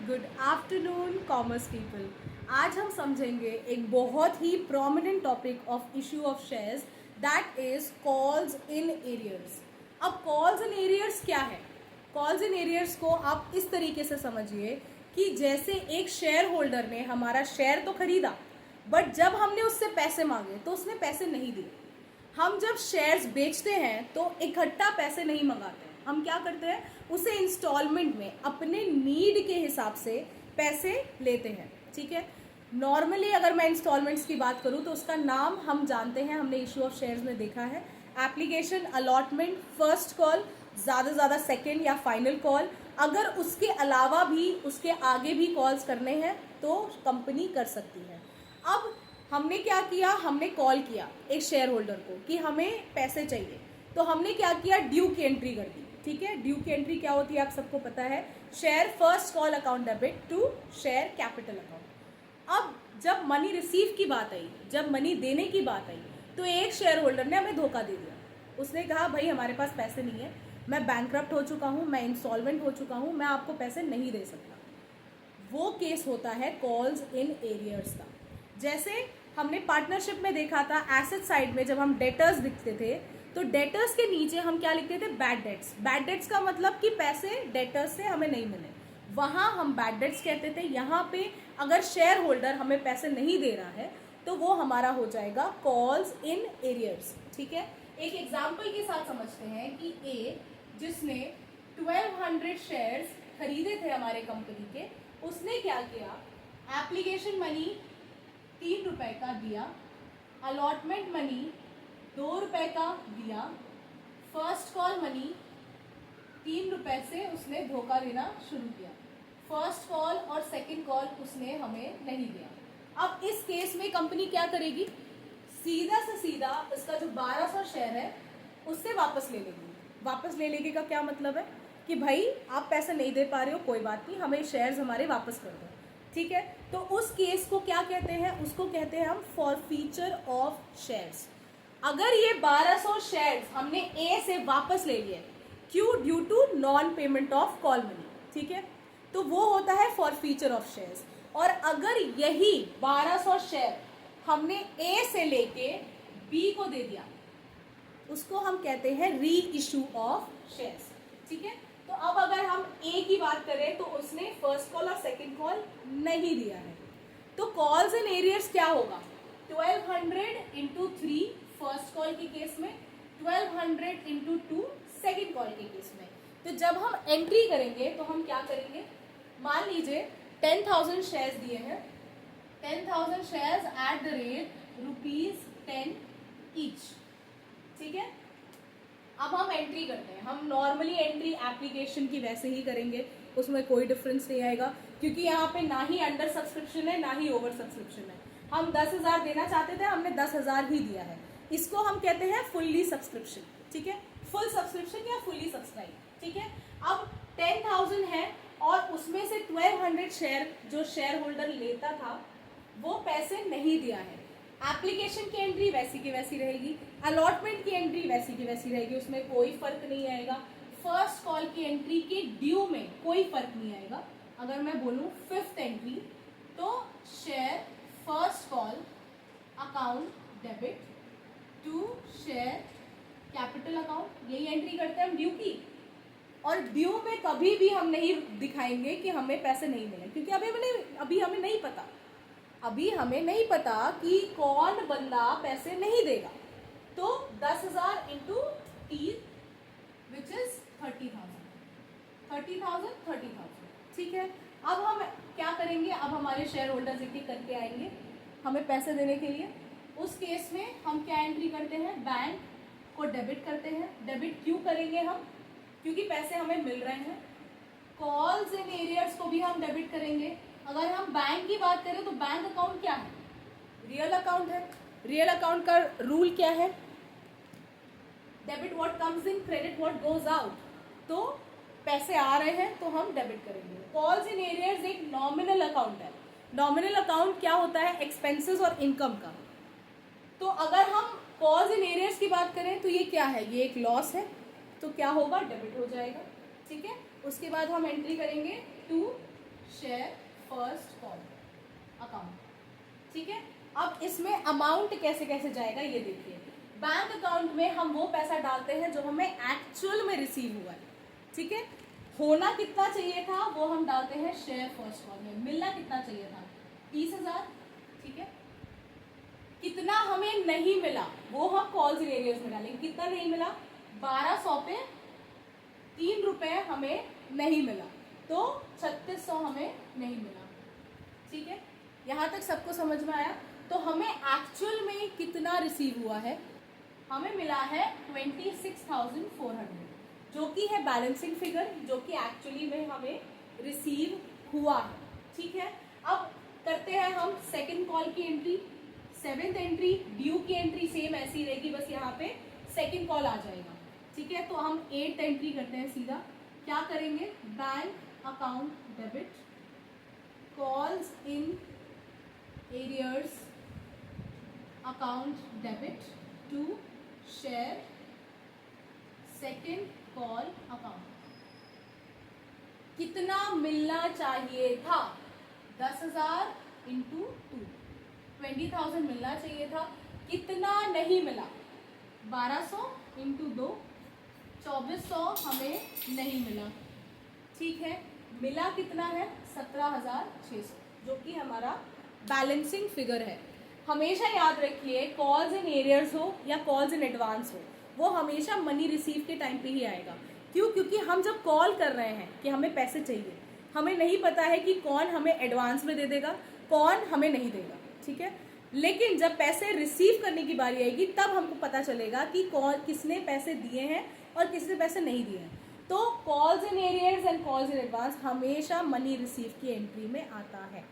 Good afternoon commerce people. आज हम समझेंगे एक बहुत ही prominent topic of issue of shares, that is calls in arrears. अब कॉल्स इन एरियर्स क्या है? कॉल्स इन एरियर्स को आप इस तरीके से समझिए कि जैसे एक शेयर होल्डर ने हमारा शेयर तो खरीदा, बट जब हमने उससे पैसे मांगे तो उसने पैसे नहीं दिए। हम जब शेयर्स बेचते हैं तो इकट्ठा पैसे नहीं मंगाते हैं, हम क्या करते हैं, उसे इंस्टॉलमेंट में अपने नीड के हिसाब से पैसे लेते हैं। ठीक है, नॉर्मली अगर मैं इंस्टॉलमेंट्स की बात करूं तो उसका नाम हम जानते हैं, हमने इशू ऑफ शेयर्स में देखा है, एप्लीकेशन, अलॉटमेंट, फर्स्ट कॉल, ज़्यादा से ज़्यादा सेकेंड या फाइनल कॉल। अगर उसके अलावा भी उसके आगे भी कॉल्स करने हैं तो कंपनी कर सकती है। अब हमने क्या किया, हमने कॉल किया एक शेयर होल्डर को कि हमें पैसे चाहिए, तो हमने क्या किया, ड्यू की एंट्री कर दी। ठीक है, ड्यू की एंट्री क्या होती है आप सबको पता है, share first call account debit to share capital account. अब जब मनी रिसीव की बात आई, जब मनी देने की बात आई, तो एक शेयर होल्डर ने हमें धोखा दे दिया। उसने कहा भाई हमारे पास पैसे नहीं है, मैं बैंकक्रप्ट हो चुका हूँ, मैं इंसॉल्वेंट हो चुका हूँ, मैं आपको पैसे नहीं दे सकता। वो केस होता है कॉल्स इन एरियर्स का। जैसे हमने पार्टनरशिप में देखा था, एसेट साइड में जब हम डेटर्स लिखते थे तो डेटर्स के नीचे हम क्या लिखते थे, बैड डेट्स। बैड डेट्स का मतलब कि पैसे डेटर्स से हमें नहीं मिले, वहाँ हम बैड डेट्स कहते थे। यहाँ पे अगर शेयर होल्डर हमें पैसे नहीं दे रहा है तो वो हमारा हो जाएगा कॉल्स इन एरियर्स। ठीक है, एक एग्जाम्पल के साथ समझते हैं कि ए जिसने 1200 शेयर्स खरीदे थे हमारे कंपनी के, उसने क्या किया, एप्लीकेशन मनी 3 रुपए का दिया, अलॉटमेंट मनी 2 रुपए का दिया, फर्स्ट कॉल मनी 3 रुपए से उसने धोखा देना शुरू किया। फर्स्ट कॉल और सेकंड कॉल उसने हमें नहीं दिया। अब इस केस में कंपनी क्या करेगी, सीधा से सीधा इसका जो 1200 शेयर है उससे वापस ले लेगी। वापस ले लेगी का क्या मतलब है कि भाई आप पैसे नहीं दे पा रहे हो, कोई बात नहीं, हमें शेयर्स हमारे वापस कर दो। ठीक है, तो उस केस को क्या कहते हैं, उसको कहते हैं हम फॉरफीचर ऑफ शेयर्स। अगर ये 1200 शेयर्स हमने ए से वापस ले लिए, क्यों, due to non payment of call money. ठीक है, तो वो होता है फॉरफीचर ऑफ शेयर्स। और अगर यही 1200 शेयर हमने ए से लेके बी को दे दिया, उसको हम कहते हैं री इशू ऑफ शेयर्स। ठीक है, तो अब अगर हम ए की बात करें तो उसने फर्स्ट कॉल और सेकंड कॉल नहीं दिया है, तो कॉल्स इन एरियर्स क्या होगा, 1200 इंटू 3 फर्स्ट कॉल के केस में, 1200 इंटू 2 सेकेंड कॉल के केस में। तो जब हम एंट्री करेंगे तो हम क्या करेंगे, मान लीजिए 10,000 शेयर्स दिए हैं, 10,000 shares at the rate ₹10 each. ठीक है, अब हम एंट्री करते हैं। हम नॉर्मली एंट्री एप्लीकेशन की वैसे ही करेंगे, उसमें कोई डिफरेंस नहीं आएगा, क्योंकि यहाँ पे ना ही अंडर सब्सक्रिप्शन है ना ही ओवर सब्सक्रिप्शन है। हम 10,000 देना चाहते थे, हमने 10,000 ही दिया है। इसको हम कहते हैं फुल्ली सब्सक्रिप्शन। ठीक है, फुल सब्सक्रिप्शन या फुल्ली सब्सक्राइब। ठीक है, अब 10,000 है और उसमें से 1200 शेयर जो शेयर होल्डर लेता था वो पैसे नहीं दिया है। एप्लीकेशन की एंट्री वैसी की वैसी रहेगी, अलॉटमेंट की एंट्री वैसी की वैसी रहेगी, उसमें कोई फर्क नहीं आएगा। फर्स्ट कॉल की एंट्री के ड्यू में कोई फर्क नहीं आएगा। अगर मैं बोलूँ फिफ्थ एंट्री, तो share first call account debit to share capital account, यही एंट्री करते हैं हम ड्यू की। और ड्यू में कभी भी हम नहीं दिखाएंगे कि हमें पैसे नहीं मिले, क्योंकि अभी हमें नहीं पता, अभी हमें नहीं पता कि कौन बंदा पैसे नहीं देगा। तो 10,000 इंटू 3 विच इज 30,000। ठीक है, अब हम क्या करेंगे, अब हमारे शेयर होल्डर्स एक एक करके आएंगे हमें पैसे देने के लिए। उस केस में हम क्या एंट्री करते हैं, बैंक को डेबिट करते हैं। डेबिट क्यों करेंगे हम, क्योंकि पैसे हमें मिल रहे हैं। कॉल्स इन एरियर्स को भी हम डेबिट करेंगे। अगर हम बैंक की बात करें तो बैंक अकाउंट क्या है, रियल अकाउंट है। रियल अकाउंट का रूल क्या है, debit what comes in, credit what goes out. तो पैसे आ रहे हैं तो हम डेबिट करेंगे। कॉल्स इन एरियर्स एक नॉमिनल अकाउंट है। नॉमिनल अकाउंट क्या होता है, एक्सपेंसेस और इनकम का। तो अगर हम कॉल्स इन एरियर्स की बात करें तो ये क्या है, ये एक लॉस है, तो क्या होगा, डेबिट हो जाएगा। ठीक है, उसके बाद हम एंट्री करेंगे to share share first call account. ठीक है, अब इसमें अमाउंट कैसे कैसे जाएगा ये देखिए। बैंक अकाउंट में हम वो पैसा डालते हैं जो हमें एक्चुअल में रिसीव हुआ है। ठीक है, होना कितना चाहिए था वो हम डालते हैं शेयर फर्स्ट कॉल में। मिलना कितना चाहिए था? 30,000। ठीक है, कितना हमें नहीं मिला वो हम कॉल्स इन एरियर्स में डालेंगे। कितना नहीं मिला? 1200 पे 3 रुपए हमें नहीं मिला, तो 3600 हमें नहीं मिला। ठीक है, यहाँ तक सबको समझ में आया? तो हमें एक्चुअल में कितना रिसीव हुआ है? हमें मिला है 26,400, जो कि है बैलेंसिंग फिगर, जो कि एक्चुअली में हमें रिसीव हुआ है। ठीक है, अब करते हैं हम सेकंड कॉल की एंट्री। 7th एंट्री ड्यू की एंट्री सेम ऐसी रहेगी, बस यहाँ पे सेकंड कॉल आ जाएगा। ठीक है, तो हम 8th एंट्री करते हैं सीधा। क्या करेंगे? Bank account debit calls in arrears account debit to share second call account. कितना मिलना चाहिए था? 10,000 इंटू 2, 20,000 मिलना चाहिए था। कितना नहीं मिला? 1200 इंटू 2, 2400 हमें नहीं मिला। ठीक है, मिला कितना है? 17,600, जो कि हमारा बैलेंसिंग फिगर है। हमेशा याद रखिए, कॉल्स इन एरियर्स हो या कॉल्स इन एडवांस हो, वो हमेशा मनी रिसीव के टाइम पे ही आएगा। क्यों? क्योंकि हम जब कॉल कर रहे हैं कि हमें पैसे चाहिए, हमें नहीं पता है कि कौन हमें एडवांस में दे देगा, कौन हमें नहीं देगा। ठीक है, लेकिन जब पैसे रिसीव करने की बारी आएगी तब हमको पता चलेगा कि कौन किसने पैसे दिए हैं और किसने पैसे नहीं दिए हैं। तो calls in arrears and calls in advance हमेशा मनी रिसीव की एंट्री में आता है।